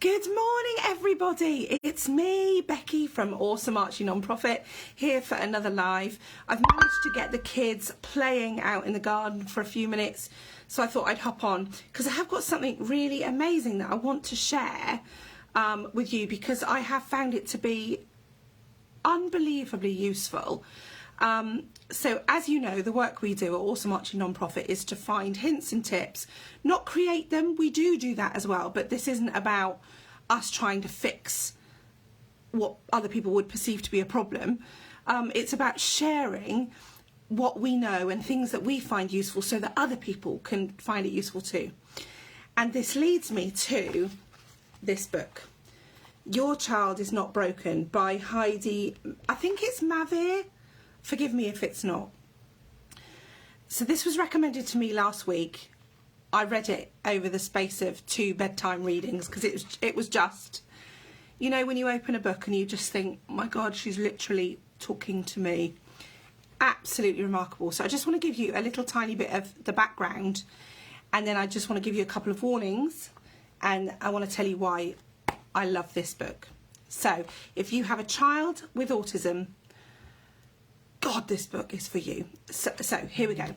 Good morning, everybody. It's me, Becky from Awesome Archie Nonprofit, here for another live. I've managed to get the kids playing out in the garden for a few minutes, so I thought I'd hop on because I have got something really amazing that I want to share with you, because I have found it to be unbelievably useful. So as you know, the work we do at Awesome Archie Nonprofit is to find hints and tips, not create them. We do that as well, but this isn't about us trying to fix what other people would perceive to be a problem. It's about sharing what we know and things that we find useful so that other people can find it useful too. And this leads me to this book, Your Child Is Not Broken, by Heidi, I think it's Mavir. Forgive me if it's not. So this was recommended to me last week. I read it over the space of 2 bedtime readings because it was just, you know, when you open a book and you just think, my God, she's literally talking to me. Absolutely remarkable. So I just want to give you a little tiny bit of the background, and then I just want to give you a couple of warnings, and I want to tell you why I love this book. So if you have a child with autism, God, this book is for you. So here we go.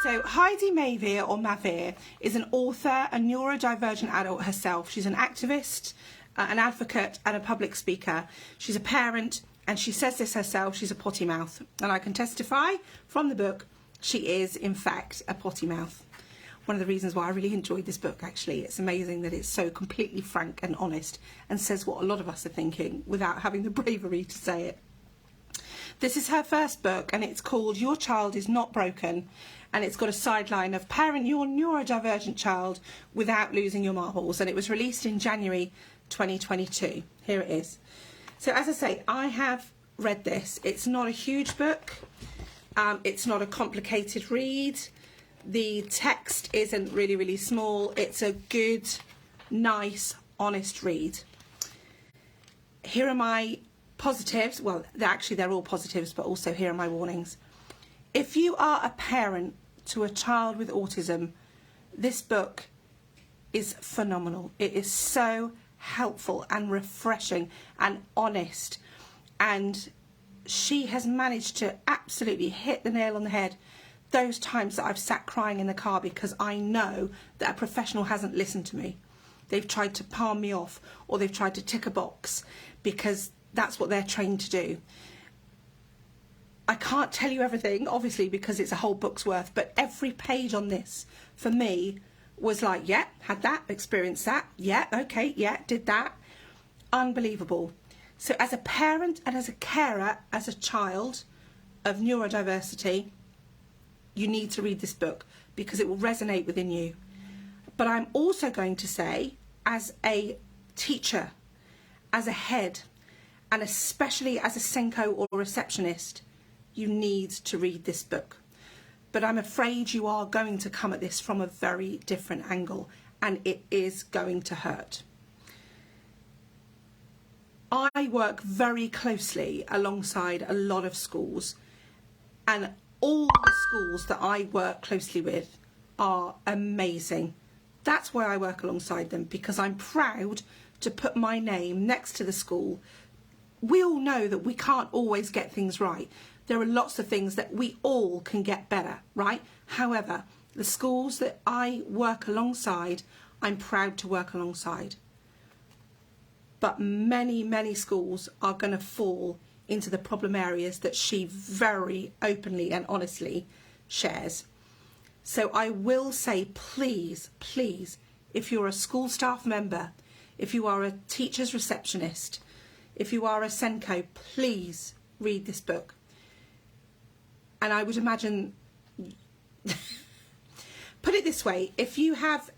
So Heidi Mavir, or Mavir, is an author, a neurodivergent adult herself. She's an activist, an advocate, and a public speaker. She's a parent, and she says this herself, she's a potty mouth. And I can testify from the book, she is, in fact, a potty mouth. One of the reasons why I really enjoyed this book, actually. It's amazing that it's so completely frank and honest and says what a lot of us are thinking without having the bravery to say it. This is her first book, and it's called Your Child Is Not Broken, and it's got a sideline of parent your neurodivergent child without losing your marbles, and it was released in January 2022. Here it is. So as I say, I have read this. It's not a huge book. It's not a complicated read. The text isn't really small. It's a good, nice, honest read. Here are my positives. Well, actually they're all positives, but also here are my warnings. If you are a parent to a child with autism, this book is phenomenal. It is so helpful and refreshing and honest, and she has managed to absolutely hit the nail on the head those times that I've sat crying in the car because I know that a professional hasn't listened to me. They've tried to palm me off, or they've tried to tick a box because that's what they're trained to do. I can't tell you everything, obviously, because it's a whole book's worth, but every page on this, for me, was like, yeah, had that, experienced that, yeah, okay, yeah, did that. Unbelievable. So as a parent and as a carer, as a child of neurodiversity, you need to read this book because it will resonate within you. But I'm also going to say, as a teacher, as a head, and especially as a Senko or a receptionist, you need to read this book. But I'm afraid you are going to come at this from a very different angle, and it is going to hurt. I work very closely alongside a lot of schools, and all the schools that I work closely with are amazing. That's why I work alongside them, because I'm proud to put my name next to the school. We all know that we can't always get things right. There are lots of things that we all can get better, right? However, the schools that I work alongside, I'm proud to work alongside. But many schools are going to fall into the problem areas that she very openly and honestly shares. So I will say, please, if you're a school staff member, if you are a teacher's receptionist, if you are a Senko, please read this book. And I would imagine, put it this way, if you have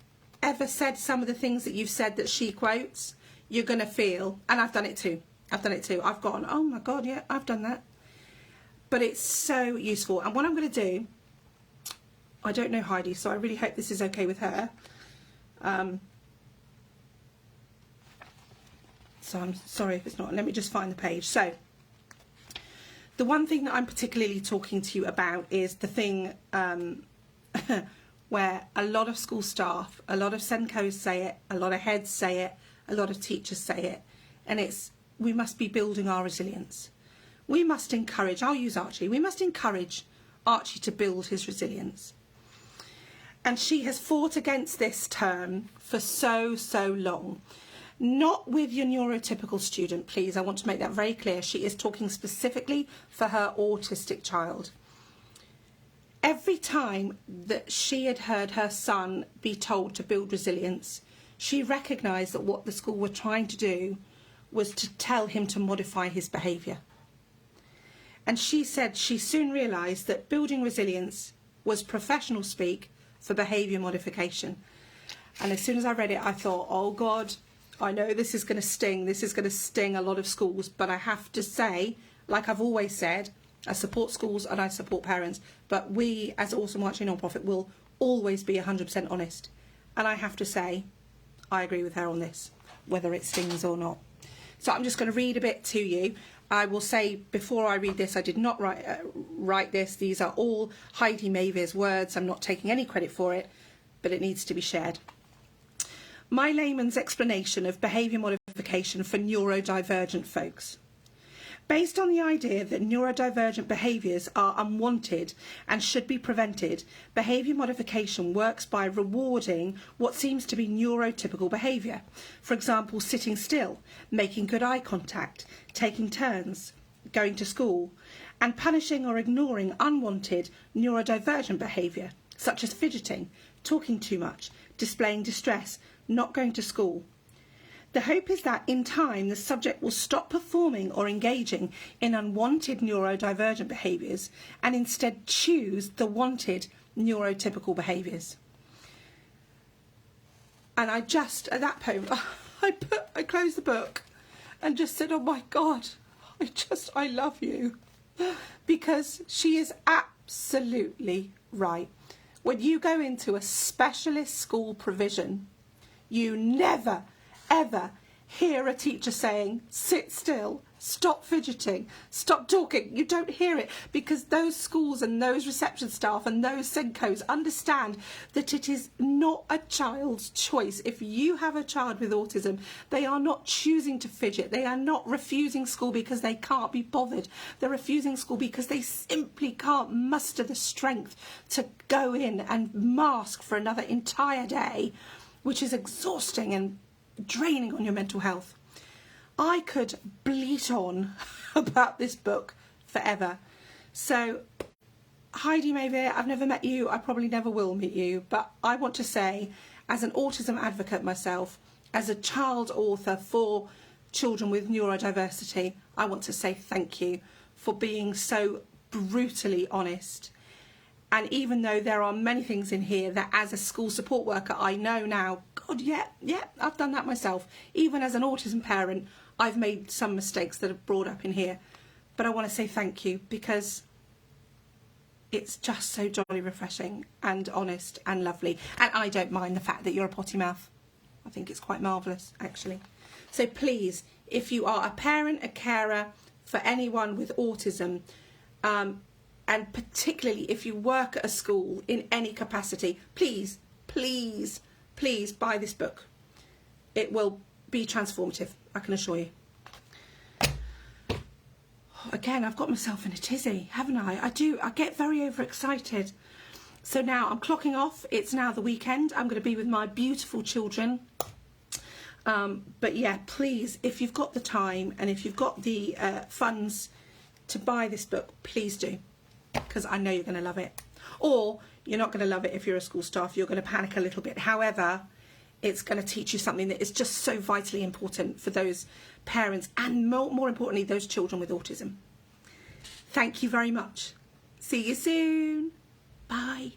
ever said some of the things that you've said that she quotes, you're going to feel, and I've done it too. I've gone, oh my God, yeah, I've done that. But it's so useful. And what I'm going to do, I don't know Heidi, so I really hope this is okay with her. So I'm sorry if it's not. Let me just find the page. So the one thing that I'm particularly talking to you about is the thing where a lot of school staff, a lot of Senkos say it, a lot of heads say it, a lot of teachers say it, and it's we must be building our resilience. We must encourage, I'll use Archie, we must encourage Archie to build his resilience. And she has fought against this term for so long. Not with your neurotypical student, please. I want to make that very clear. She is talking specifically for her autistic child. Every time that she had heard her son be told to build resilience, she recognised that what the school were trying to do was to tell him to modify his behaviour. And she said she soon realised that building resilience was professional speak for behaviour modification. And as soon as I read it, I thought, oh God, I know this is going to sting. This is going to sting a lot of schools. But I have to say, like I've always said, I support schools and I support parents. But we, as Awesome Archie non-profit, will always be 100% honest. And I have to say, I agree with her on this, whether it stings or not. So I'm just going to read a bit to you. I will say before I read this, I did not write this. These are all Heidi Mavir's words. I'm not taking any credit for it, but it needs to be shared. My layman's explanation of behaviour modification for neurodivergent folks. Based on the idea that neurodivergent behaviours are unwanted and should be prevented, behaviour modification works by rewarding what seems to be neurotypical behaviour. For example, sitting still, making good eye contact, taking turns, going to school, and punishing or ignoring unwanted neurodivergent behaviour, such as fidgeting, talking too much, displaying distress, not going to school. The hope is that in time the subject will stop performing or engaging in unwanted neurodivergent behaviours and instead choose the wanted neurotypical behaviours. And I just, at that point, I closed the book and just said, oh my God, I love you. Because she is absolutely right. When you go into a specialist school provision, you never, ever hear a teacher saying, sit still, stop fidgeting, stop talking. You don't hear it because those schools and those reception staff and those Senkos understand that it is not a child's choice. If you have a child with autism, they are not choosing to fidget. They are not refusing school because they can't be bothered. They're refusing school because they simply can't muster the strength to go in and mask for another entire day, which is exhausting and draining on your mental health. I could bleat on about this book forever. So, Heidi Mavir, I've never met you. I probably never will meet you. But I want to say, as an autism advocate myself, as a child author for children with neurodiversity, I want to say thank you for being so brutally honest. And even though there are many things in here that as a school support worker, I know now, God, yeah, I've done that myself. Even as an autism parent, I've made some mistakes that are brought up in here. But I want to say thank you because it's just so jolly refreshing and honest and lovely. And I don't mind the fact that you're a potty mouth. I think it's quite marvellous, actually. So please, if you are a parent, a carer for anyone with autism, and particularly if you work at a school in any capacity, please, please, please buy this book. It will be transformative, I can assure you. Again, I've got myself in a tizzy, haven't I? I get very overexcited. So now I'm clocking off. It's now the weekend. I'm going to be with my beautiful children. But yeah, please, if you've got the time and if you've got the funds to buy this book, please do. Because I know you're going to love it. Or you're not going to love it if you're a school staff. You're going to panic a little bit. However, it's going to teach you something that is just so vitally important for those parents and more importantly, those children with autism. Thank you very much. See you soon. Bye.